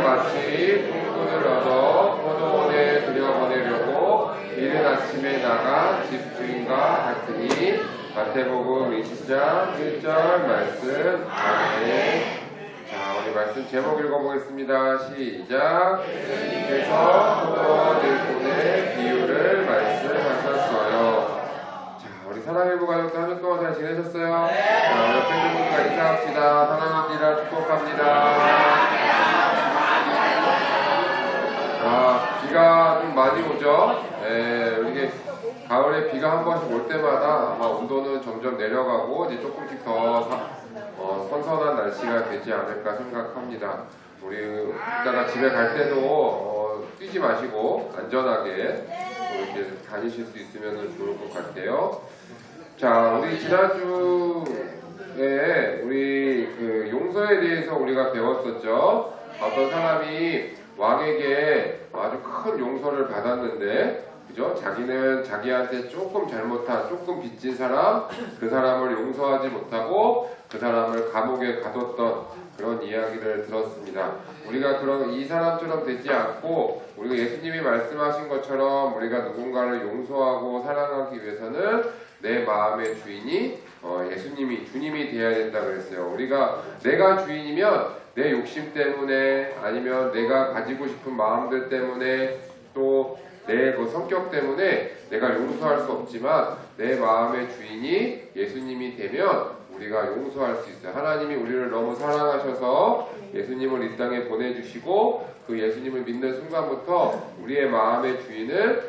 마치 품꾼을 얻어 포도원에 들여보내려고 이른 아침에 나가 집주인과 같으니. 마태복음 20장 1절 말씀. 아멘. 자, 우리 말씀 제목 읽어보겠습니다. 시작. 예수님께서 포도원 일꾼의 비유를 말씀하셨어요. 자, 우리 사랑일부 가족도 한 주 동안 잘 지내셨어요? 자, 옆에 있는 분과 인사합시다. 사랑합니다. 축복합니다. 비가 좀 많이 오죠? 이게 가을에 비가 한 번씩 올 때마다 아마 온도는 점점 내려가고 이제 조금씩 더 선선한 날씨가 되지 않을까 생각합니다. 우리 이따가 집에 갈 때도 뛰지 마시고 안전하게 이렇게 다니실 수 있으면 좋을 것 같아요. 자, 우리 지난주에 우리 그 용서에 대해서 우리가 배웠었죠. 어떤 사람이 왕에게 아주 큰 용서를 받았는데, 그죠? 자기는 자기한테 조금 잘못한, 조금 빚진 사람, 그 사람을 용서하지 못하고 그 사람을 감옥에 가뒀던 그런 이야기를 들었습니다. 우리가 이 사람처럼 되지 않고 우리가 예수님이 말씀하신 것처럼 우리가 누군가를 용서하고 사랑하기 위해서는 내 마음의 주인이 주님이 되어야 된다 그랬어요. 내가 주인이면 내 욕심 때문에 아니면 내가 가지고 싶은 마음들 때문에 또 내 그 성격 때문에 내가 용서할 수 없지만 내 마음의 주인이 예수님이 되면 우리가 용서할 수 있어요. 하나님이 우리를 너무 사랑하셔서 예수님을 이 땅에 보내주시고 그 예수님을 믿는 순간부터 우리의 마음의 주인은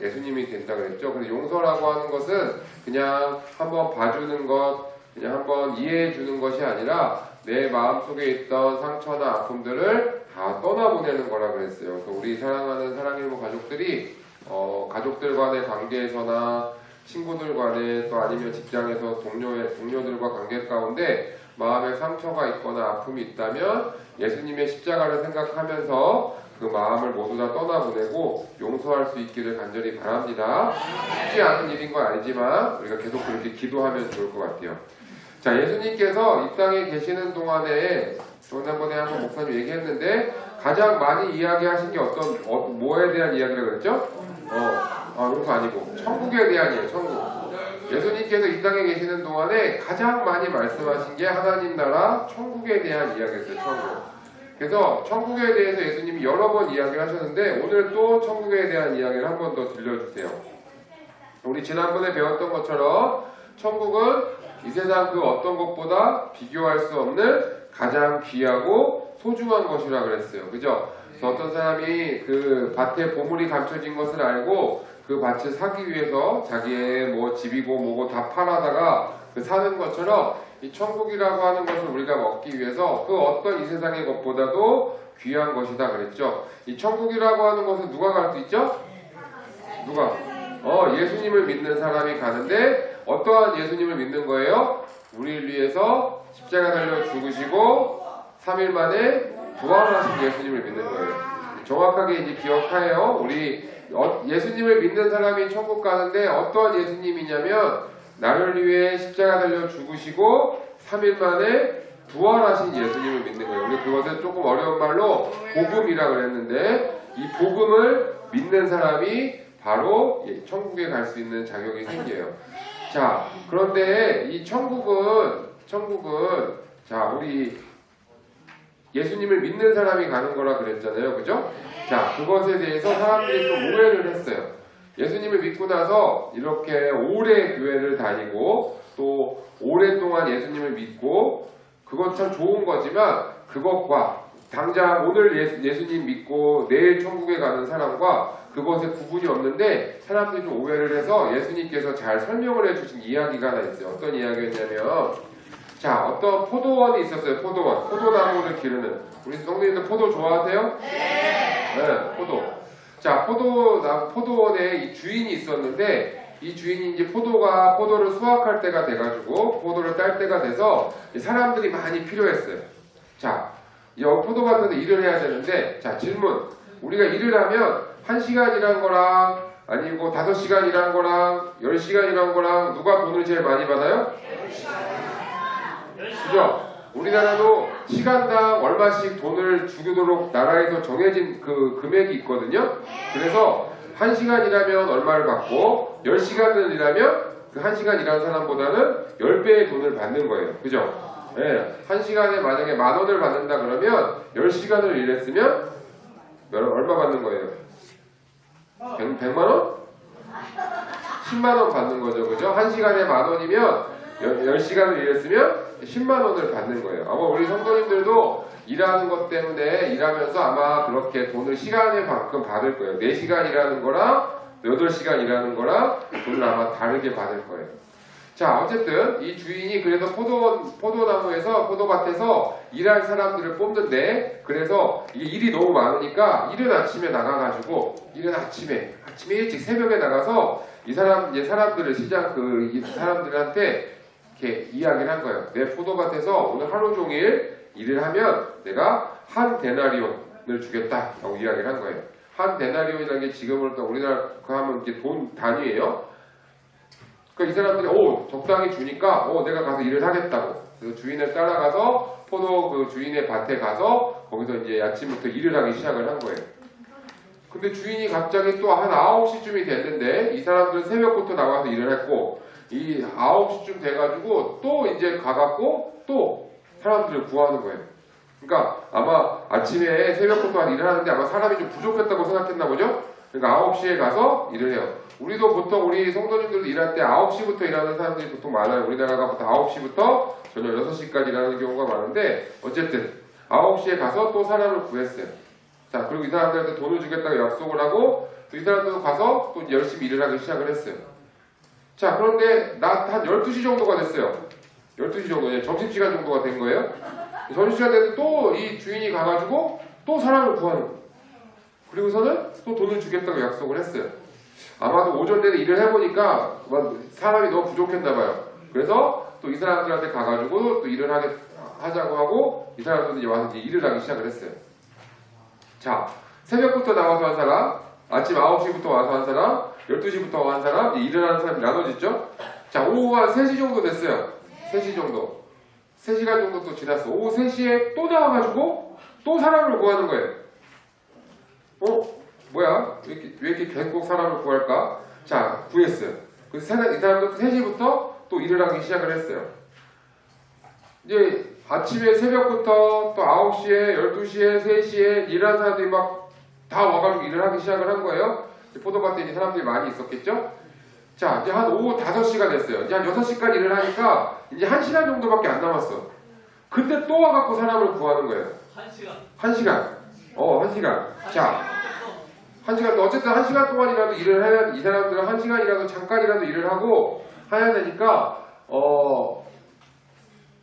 예수님이 된다 그랬죠. 그래서 용서라고 하는 것은 그냥 한번 봐주는 것, 그냥 한번 이해해 주는 것이 아니라 내 마음속에 있던 상처나 아픔들을 다 떠나보내는 거라 그랬어요. 우리 사랑하는 사랑일부 가족들이 가족들 간의 관계에서나 친구들 간에 또 아니면 직장에서 동료들과 관계 가운데 마음에 상처가 있거나 아픔이 있다면 예수님의 십자가를 생각하면서 그 마음을 모두 다 떠나보내고 용서할 수 있기를 간절히 바랍니다. 쉽지 않은 일인 건 아니지만 우리가 계속 그렇게 기도하면 좋을 것 같아요. 자, 예수님께서 이 땅에 계시는 동안에 지난번에 한번 목사님 얘기했는데 가장 많이 이야기하신 게 뭐에 대한 이야기라고 그랬죠? 용서 아니고 천국에 대한이에요. 천국. 예수님께서 이 땅에 계시는 동안에 가장 많이 말씀하신 게 하나님 나라 천국에 대한 이야기였어요. 천국. 그래서 천국에 대해서 예수님이 여러 번 이야기를 하셨는데 오늘 또 천국에 대한 이야기를 한 번 더 들려주세요. 우리 지난번에 배웠던 것처럼 천국은 이 세상 그 어떤 것보다 비교할 수 없는 가장 귀하고 소중한 것이라 그랬어요. 그죠? 그래서 어떤 사람이 그 밭에 보물이 감춰진 것을 알고 그 밭을 사기 위해서 자기의 집이고 뭐고 다 팔아다가 사는 것처럼 이 천국이라고 하는 것을 우리가 얻기 위해서 그 어떤 이 세상의 것보다도 귀한 것이다 그랬죠. 이 천국이라고 하는 것은 누가 갈 수 있죠? 누가? 예수님을 믿는 사람이 가는데 어떠한 예수님을 믿는 거예요? 우리를 위해서 십자가 달려 죽으시고 3일 만에 부활하신 예수님을 믿는 거예요. 정확하게 이제 기억해요. 우리 예수님을 믿는 사람이 천국 가는데 어떠한 예수님이냐면 나를 위해 십자가 달려 죽으시고 3일 만에 부활하신 예수님을 믿는 거예요. 우리 그것은 조금 어려운 말로 복음이라고 그랬는데 이 복음을 믿는 사람이 바로 천국에 갈 수 있는 자격이 생겨요. 자, 그런데 이 천국은 자, 우리 예수님을 믿는 사람이 가는 거라 그랬잖아요. 그죠? 자, 그것에 대해서 사람들이 좀 오해를 했어요. 예수님을 믿고 나서 이렇게 오래 교회를 다니고 또 오랫동안 예수님을 믿고 그건 참 좋은 거지만 그것과 당장 오늘 예수님 믿고 내일 천국에 가는 사람과 그것에 구분이 없는데 사람들이 좀 오해를 해서 예수님께서 잘 설명을 해주신 이야기가 하나 있어요. 어떤 이야기였냐면 자, 어떤 포도원이 있었어요. 포도나무를 기르는. 우리 동네인들 포도 좋아하세요? 네, 포도. 자, 포도원에 이 주인이 있었는데 이 주인이 이제 포도를 수확할 때가 돼가지고 포도를 딸 때가 돼서 사람들이 많이 필요했어요. 자, 여기 포도밭에서 일을 해야 되는데 자, 질문. 우리가 일을 하면 1시간 일한 거랑 아니고 5시간 일한 거랑 10시간 일한 거랑 누가 돈을 제일 많이 받아요? 그죠? 우리나라도 시간당 얼마씩 돈을 주도록 나라에서 정해진 그 금액이 있거든요. 그래서 1시간 일하면 얼마를 받고 10시간을 일하면 그 1시간 일하는 사람보다는 10배의 돈을 받는 거예요. 그죠? 네, 1시간에 만약에 10,000원을 받는다 그러면 10시간을 일했으면 얼마 받는 거예요? 100만원? 10만원 받는 거죠. 그죠? 1시간에 10,000원이면 10시간을 일했으면 10만원을 받는 거예요. 아마 우리 성도님들도 일하는 것 때문에 일하면서 아마 그렇게 돈을 시간에 만큼 받을 거예요. 4시간 일하는 거랑 8시간 일하는 거랑 돈을 아마 다르게 받을 거예요. 자, 어쨌든 이 주인이 그래서 포도나무에서 포도밭에서 일할 사람들을 뽑는데, 그래서 이게 일이 너무 많으니까 이른 아침에 나가가지고 이른 아침에 일찍 새벽에 나가서 이 사람들을 시장 이 사람들한테 이렇게 이야기를 한 거예요. 내 포도밭에서 오늘 하루 종일 일을 하면 내가 한 데나리온을 주겠다라고 이야기를 한 거예요. 한 데나리온이라는 게 지금으로 우리나라 그 하면 이게 돈 단위예요. 그러니까 이 사람들이 적당히 주니까 내가 가서 일을 하겠다고. 그래서 주인을 따라가서 포도 그 주인의 밭에 가서 거기서 이제 아침부터 일을 하기 시작을 한 거예요. 근데 주인이 갑자기 또 한 9시쯤이 됐는데 이 사람들은 새벽부터 나와서 일을 했고, 이 9시쯤 돼가지고 또 이제 가갖고 또 사람들을 구하는 거예요. 그러니까 아마 아침에 새벽부터 일을 하는데 아마 사람이 좀 부족했다고 생각했나 보죠? 그러니까 9시에 가서 일을 해요. 우리도 보통 우리 성도님들도 일할 때 9시부터 일하는 사람들이 보통 많아요. 우리나라가 보통 9시부터 저녁 6시까지 일하는 경우가 많은데, 어쨌든 9시에 가서 또 사람을 구했어요. 자, 그리고 이 사람들한테 돈을 주겠다고 약속을 하고 또 이 사람들도 가서 또 열심히 일을 하기 시작을 했어요. 자, 그런데 낮 한 12시 정도가 됐어요. 12시 정도, 점심시간 정도가 된 거예요. 점심시간 됐는데 또 이 주인이 가가지고 또 사람을 구하는 거예요. 그리고서는 또 돈을 주겠다고 약속을 했어요. 아마도 오전 내내 일을 해보니까 사람이 너무 부족했나봐요. 그래서 또 이 사람들한테 가가지고 또 일을 하자고 하고 이 사람들이 와서 이제 일을 하기 시작을 했어요. 자, 새벽부터 나와서 한 사람, 아침 9시부터 와서 한 사람, 12시부터 한 사람, 일을 하는 사람이 나눠졌죠? 자, 오후 한 3시 정도 됐어요. 3시 정도. 3시간 정도 또 지났어. 오후 3시에 또 나와가지고 또 사람을 구하는 거예요. 뭐야? 왜 이렇게 계속 사람을 구할까? 자, 구했어요. 그래서 이 사람도 3시부터 또 일을 하기 시작을 했어요. 이제 아침에 새벽부터 또 9시에, 12시에, 3시에 일하는 사람들이 막 다 와가지고 일을 하기 시작을 한 거예요. 포도밭에 이제 사람들이 많이 있었겠죠? 자, 이제 한 오후 5시가 됐어요. 이제 한 6시까지 일을 하니까 이제 1시간 정도밖에 안 남았어. 근데 또 와갖고 사람을 구하는 거예요. 1시간. 1시간. 자, 1시간, 어쨌든 1시간 동안이라도 일을 해야, 이 사람들은 1시간이라도 잠깐이라도 일을 하고 해야 되니까,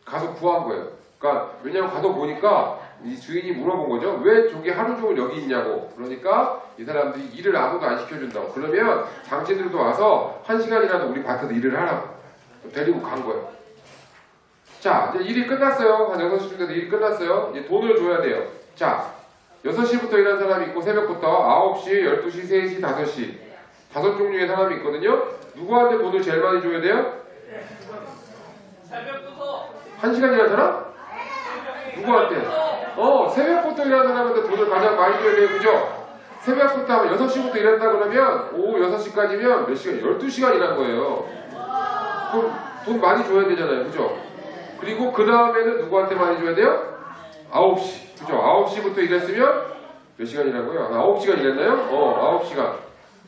가서 구한 거예요. 그러니까, 왜냐면 가서 보니까 이 주인이 물어본 거죠. 왜 저기 하루 종일 여기 있냐고. 그러니까 이 사람들이 일을 아무도 안 시켜준다고. 그러면 당신들도 와서 1시간이라도 우리 밭에서 일을 하라고. 데리고 간 거예요. 자, 이제 일이 끝났어요. 한 6시쯤 돼서 일이 끝났어요. 이제 돈을 줘야 돼요. 자, 6시부터 일하는 사람이 있고 새벽부터 9시, 12시, 3시, 5시 5종류의 사람이 있거든요. 누구한테 돈을 제일 많이 줘야 돼요? 새벽부터 1시간 일하는 사람? 누구한테? 새벽부터 일하는 사람한테 돈을 가장 많이 줘야 돼요. 그죠? 새벽부터 하면 6시부터 일했다 그러면 오후 6시까지면 몇 시간? 12시간 일한 거예요. 그럼 돈 많이 줘야 되잖아요. 그죠? 그리고 그 다음에는 누구한테 많이 줘야 돼요? 9시. 그죠? 9시부터 일했으면 몇 시간 일한 거예요? 9시간 일했나요? 9시간.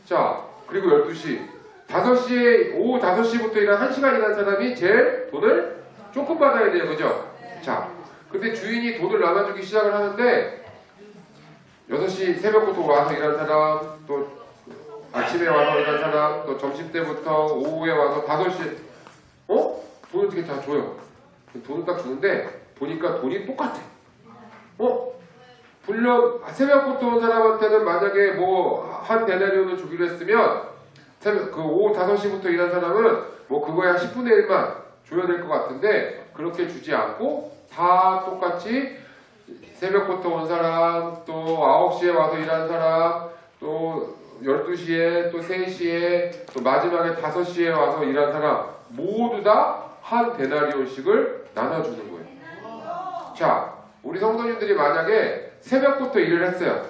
자, 그리고 12시. 5시에, 오후 5시부터 일한 1시간 일한 사람이 제일 돈을 조금 받아야 돼요. 그죠? 자, 근데 주인이 돈을 나눠주기 시작을 하는데 6시 새벽부터 와서 일한 사람, 또 아침에 와서 일한 사람, 또 점심때부터 오후에 와서 5시 돈을 어떻게 다 줘요. 돈을 딱 주는데 보니까 돈이 똑같아. 물론 새벽부터 온 사람한테는 만약에 한 데나리온을 주기로 했으면 그 오후 5시부터 일한 사람은 그거에 한 10분의 1만 줘야 될 것 같은데 그렇게 주지 않고 다 똑같이 새벽부터 온 사람, 또 9시에 와서 일한 사람, 또 12시에, 또 3시에, 또 마지막에 5시에 와서 일한 사람 모두 다 한 데나리온씩을 나눠주는 거예요. 자, 우리 성도님들이 만약에 새벽부터 일을 했어요.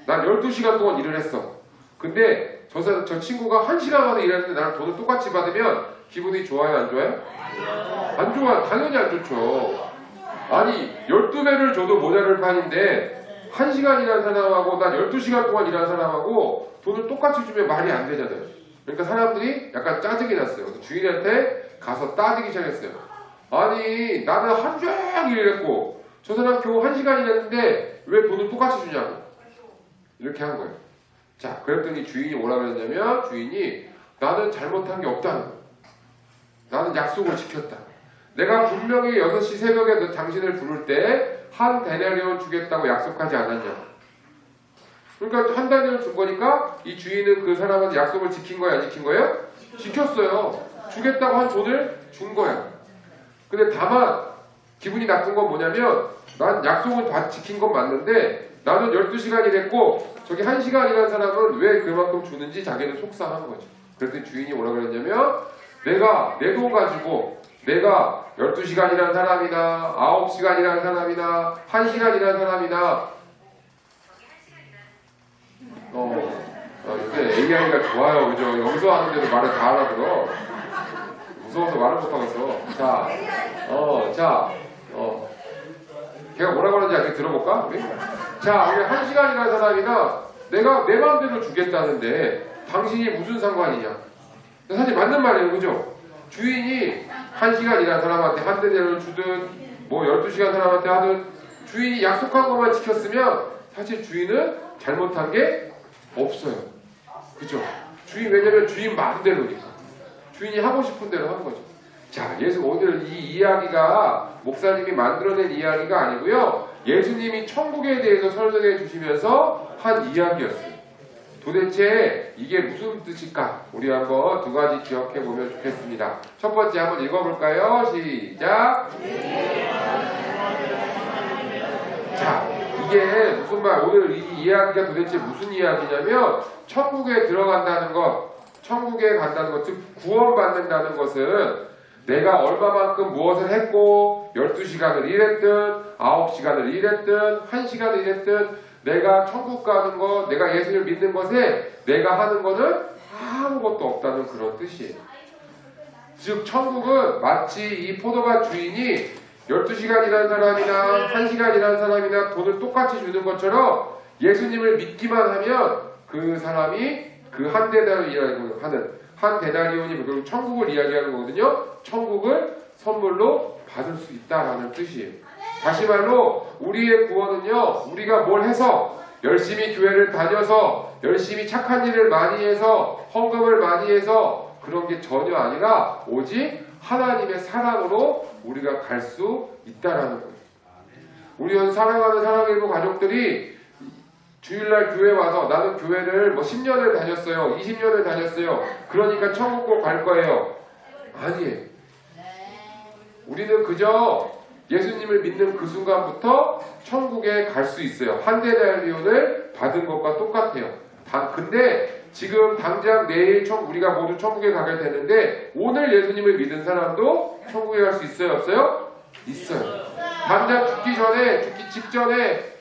난 12시간 동안 일을 했어. 근데 저 친구가 1시간 만에 일했는데 나랑 돈을 똑같이 받으면 기분이 좋아요, 안 좋아요? 안 좋아요. 당연히 안 좋죠. 아니 12배를 줘도 모자랄 판인데 1시간 일한 사람하고 난 12시간 동안 일한 사람하고 돈을 똑같이 주면 말이 안 되잖아요. 그러니까 사람들이 약간 짜증이 났어요. 그래서 주인한테 가서 따지기 시작했어요. 아니 나는 하루 종일 일했고 저 사람 겨우 1시간 일했는데 왜 돈을 똑같이 주냐고 이렇게 한 거예요. 자, 그랬더니 주인이 뭐라 그랬냐면 주인이 나는 잘못한 게 없다는 거예요. 나는 약속을 지켰다. 내가 분명히 6시 새벽에 너 당신을 부를 때 한 데나리온 주겠다고 약속하지 않았냐. 그러니까 한 데나리온 준 거니까 이 주인은 그 사람한테 약속을 지킨 거야, 안 지킨 거예요? 지켰어요. 주겠다고 한 돈을 준 거야. 근데 다만 기분이 나쁜 건 뭐냐면 난 약속은 다 지킨 건 맞는데 나는 12시간 일했고 저기 1시간 일한 사람은 왜 그만큼 주는지 자기는 속상한 거죠. 그래서 주인이 뭐라 그랬냐면 내가 내 돈 가지고 내가 12시간 일한 사람이나 9시간 일한 사람이나 1시간 일한 사람이나 요새 AI가 좋아요. 그죠? 여기서 하는데도 말을 다 알아들어. 무서워서 말을 못하겠어. 걔가 뭐라고 하는지 아직 들어볼까? 우리? 자, 우리 1시간 일한 사람이나 내가 내 마음대로 주겠다는데 당신이 무슨 상관이냐? 사실 맞는 말이에요. 그죠? 주인이 1시간 일한 사람한테 한 대를 주든 뭐 12시간 사람한테 하든 주인이 약속한 것만 지켰으면 사실 주인은 잘못한 게 없어요. 그죠? 왜냐면 주인 마음대로니까. 주인이 하고 싶은 대로 하는 거죠. 자, 오늘 이 이야기가 목사님이 만들어낸 이야기가 아니고요. 예수님이 천국에 대해서 설명해 주시면서 한 이야기였어요. 도대체 이게 무슨 뜻일까? 우리 한번 두 가지 기억해 보면 좋겠습니다. 첫 번째 한번 읽어볼까요? 시작! 자, 이게 무슨 말, 오늘 이 이야기가 도대체 무슨 이야기냐면 천국에 들어간다는 것, 천국에 간다는 것, 즉 구원받는다는 것은 내가 얼마만큼 무엇을 했고 12시간을 일했든 9시간을 일했든 1시간을 일했든 내가 천국 가는 것, 내가 예수를 믿는 것에 내가 하는 것은 아무것도 없다는 그런 뜻이에요. 즉 천국은 마치 이 포도밭 주인이 12시간 일한 사람이나 1시간 일한 사람이나 돈을 똑같이 주는 것처럼 예수님을 믿기만 하면 그 사람이 그 한 데나리온이라고 하는 한 데나리온이 결국 천국을 이야기하는 거거든요. 천국을 선물로 받을 수 있다라는 뜻이에요. 다시 말로 우리의 구원은요. 우리가 뭘 해서 열심히 교회를 다녀서 열심히 착한 일을 많이 해서 헌금을 많이 해서 그런 게 전혀 아니라 오직 하나님의 사랑으로 우리가 갈 수 있다라는 거예요. 우리 사랑하는 사랑일부 가족들이 주일날 교회 와서 나는 교회를 10년을 다녔어요. 20년을 다녔어요. 그러니까 천국 꼭 갈 거예요. 아니에요. 우리는 그저 예수님을 믿는 그 순간부터 천국에 갈 수 있어요. 한 데나리온을 받은 것과 똑같아요. 근데 지금 당장 내일 우리가 모두 천국에 가게 되는데 오늘 예수님을 믿은 사람도 천국에 갈 수 있어요? 없어요? 있어요. 당장 죽기 직전에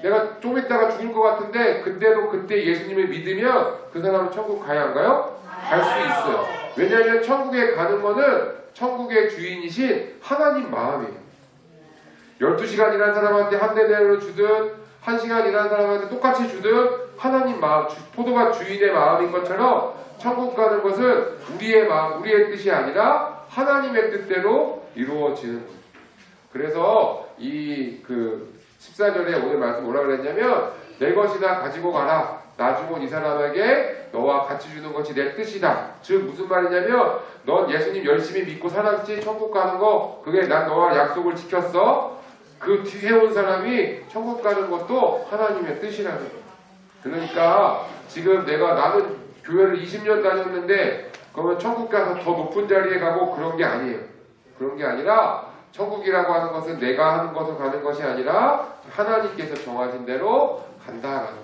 내가 좀 있다가 죽을 것 같은데 그때도 그때 예수님을 믿으면 그 사람은 천국 가야 안 가요? 갈 수 있어요. 왜냐하면 천국에 가는 거는 천국의 주인이신 하나님 마음이에요. 12시간 일한 사람한테 한 대대로 주든 1시간 일한 사람한테 똑같이 주든 하나님 마음, 포도밭 주인의 마음인 것처럼 천국 가는 것은 우리의 마음, 우리의 뜻이 아니라 하나님의 뜻대로 이루어지는 거예요. 그래서 14절에 오늘 말씀 뭐라 그랬냐면 내 것이나 가지고 가라. 나중은 이 사람에게 너와 같이 주는 것이 내 뜻이다. 즉 무슨 말이냐면 넌 예수님 열심히 믿고 살았지 천국 가는 거 그게 난 너와 약속을 지켰어. 그 뒤에 온 사람이 천국 가는 것도 하나님의 뜻이라는 거예요. 그러니까 지금 나는 교회를 20년 다녔는데 그러면 천국 가서 더 높은 자리에 가고 그런 게 아니에요. 그런 게 아니라 천국이라고 하는 것은 내가 하는 것으로 가는 것이 아니라 하나님께서 정하신 대로 간다라는 거예요.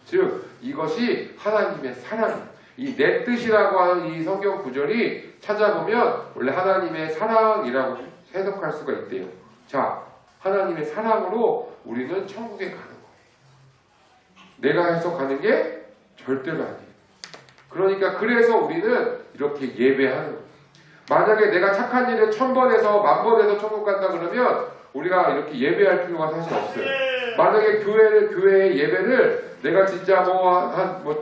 즉 이것이 하나님의 사랑이에요. 이 내 뜻이라고 하는 이 성경 구절이 찾아보면 원래 하나님의 사랑이라고 해석할 수가 있대요. 자, 하나님의 사랑으로 우리는 천국에 가는 거예요. 내가 해서 가는 게 절대로 아니에요. 그러니까 그래서 우리는 이렇게 예배하는 거예요. 만약에 내가 착한 일을 1000번 해서 1000번 해서 천국 간다 그러면 우리가 이렇게 예배할 필요가 사실 없어요. 만약에 교회의 예배를 내가 진짜 천번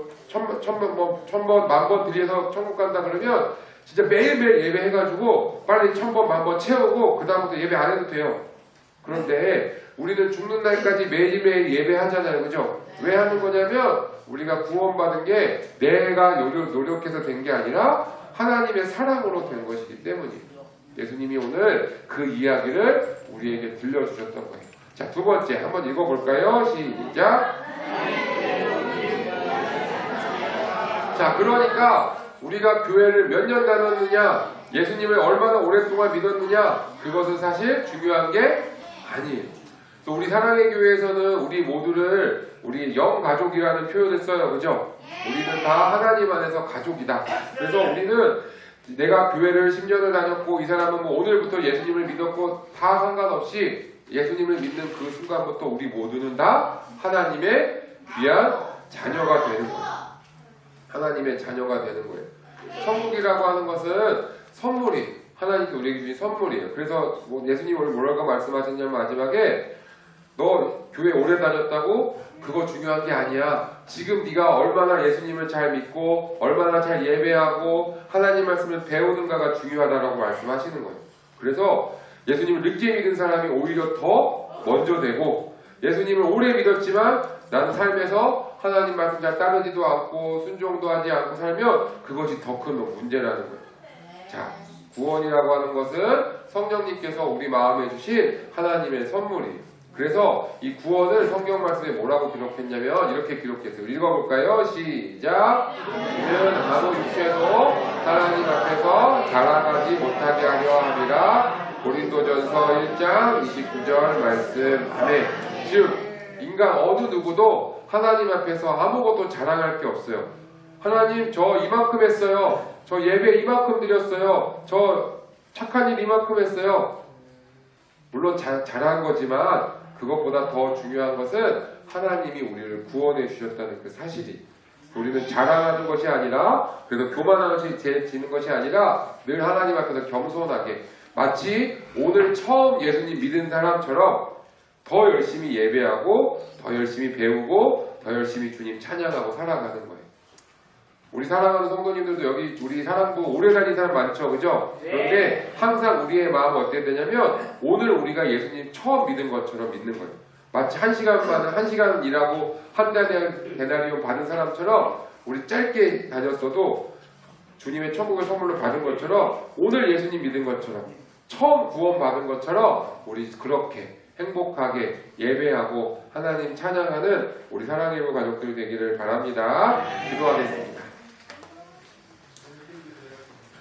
1000번 드려서 천국 간다 그러면 진짜 매일매일 예배해가지고 빨리 1000번 1000번 채우고 그 다음부터 예배 안 해도 돼요. 그런데 우리는 죽는 날까지 매일매일 예배하잖아요. 그죠? 왜 하는 거냐면 우리가 구원받은 게 내가 노력해서 된 게 아니라 하나님의 사랑으로 된 것이기 때문이에요. 예수님이 오늘 그 이야기를 우리에게 들려주셨던 거예요. 자, 두 번째 한번 읽어볼까요? 시작. 자, 그러니까 우리가 교회를 몇 년 다녔느냐, 예수님을 얼마나 오랫동안 믿었느냐, 그것은 사실 중요한 게 아니에요. 또 우리 사랑의 교회에서는 우리 모두를 우리 영가족이라는 표현을 써요. 그죠? 우리는 다 하나님 안에서 가족이다. 그래서 우리는 내가 교회를 10년을 다녔고 이 사람은 뭐 오늘부터 예수님을 믿었고 다 상관없이 예수님을 믿는 그 순간부터 우리 모두는 다 하나님의 귀한 자녀가 되는 거예요. 하나님의 자녀가 되는 거예요. 천국이라고 하는 것은 선물이 하나님께 우리에게 주신 선물이에요. 그래서 뭐 예수님이 오늘 뭐라고 말씀하셨냐면 마지막에 너 교회 오래 다녔다고 그거 중요한 게 아니야. 지금 네가 얼마나 예수님을 잘 믿고 얼마나 잘 예배하고 하나님 말씀을 배우는가가 중요하다라고 말씀하시는 거예요. 그래서 예수님을 늦게 믿은 사람이 오히려 더 먼저 되고 예수님을 오래 믿었지만 나는 삶에서 하나님 말씀 잘 따르지도 않고 순종도 하지 않고 살면 그것이 더 큰 문제라는 거예요. 자, 구원이라고 하는 것은 성령님께서 우리 마음에 주신 하나님의 선물이에요. 그래서 이 구원을 성경 말씀에 뭐라고 기록했냐면 이렇게 기록했어요. 읽어볼까요? 시작. 이는 아무 육체도 하나님 앞에서 자랑하지 못하게 하려 함이라. 고린도전서 1장 29절 말씀. 아멘. 즉 인간 어느 누구도 하나님 앞에서 아무것도 자랑할 게 없어요. 하나님 저 이만큼 했어요. 저 예배 이만큼 드렸어요. 저 착한 일 이만큼 했어요. 물론 잘한 거지만 그것보다 더 중요한 것은 하나님이 우리를 구원해 주셨다는 그 사실이. 우리는 자랑하는 것이 아니라 그래서 교만하지는 것이 아니라 늘 하나님 앞에서 겸손하게 마치 오늘 처음 예수님 믿은 사람처럼 더 열심히 예배하고 더 열심히 배우고 더 열심히 주님 찬양하고 살아가는 거예요. 우리 사랑하는 성도님들도 여기 우리 사랑부 오래 다닌 사람 많죠, 그죠? 그런데 항상 우리의 마음은 어떻게 되냐면 오늘 우리가 예수님 처음 믿은 것처럼 믿는 거예요. 마치 1시간 일하고 한 달에 데나리온 받은 사람처럼 우리 짧게 다녔어도 주님의 천국의 선물로 받은 것처럼 오늘 예수님 믿은 것처럼 처음 구원 받은 것처럼 우리 그렇게 행복하게 예배하고 하나님 찬양하는 우리 사랑의 부 가족들 되기를 바랍니다. 기도하겠습니다.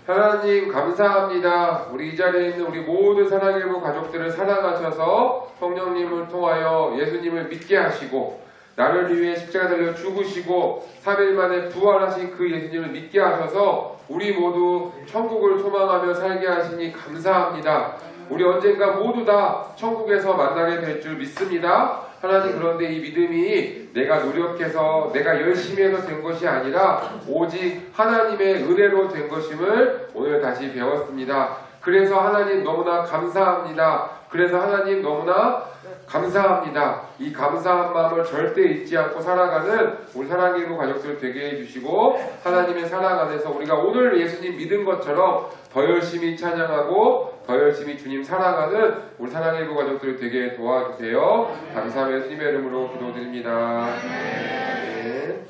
하나님 감사합니다. 우리 이 자리에 있는 우리 모든 사랑의 부 가족들을 사랑하셔서 성령님을 통하여 예수님을 믿게 하시고 나를 위해 십자가 달려 죽으시고 3일 만에 부활하신 그 예수님을 믿게 하셔서 우리 모두 천국을 소망하며 살게 하시니 감사합니다. 우리 언젠가 모두 다 천국에서 만나게 될 줄 믿습니다. 하나님 그런데 이 믿음이 내가 노력해서 내가 열심히 해서 된 것이 아니라 오직 하나님의 은혜로 된 것임을 오늘 다시 배웠습니다. 그래서 하나님 너무나 감사합니다. 그래서 하나님 너무나 감사합니다. 이 감사한 마음을 절대 잊지 않고 살아가는 우리 사랑의 부 가족들 되게 해주시고 하나님의 사랑 안에서 우리가 오늘 예수님 믿은 것처럼 더 열심히 찬양하고 더 열심히 주님 사랑하는 우리 사랑의 부 가족들 되게 도와주세요. 감사하며 예수님의 이름으로 기도드립니다. 네.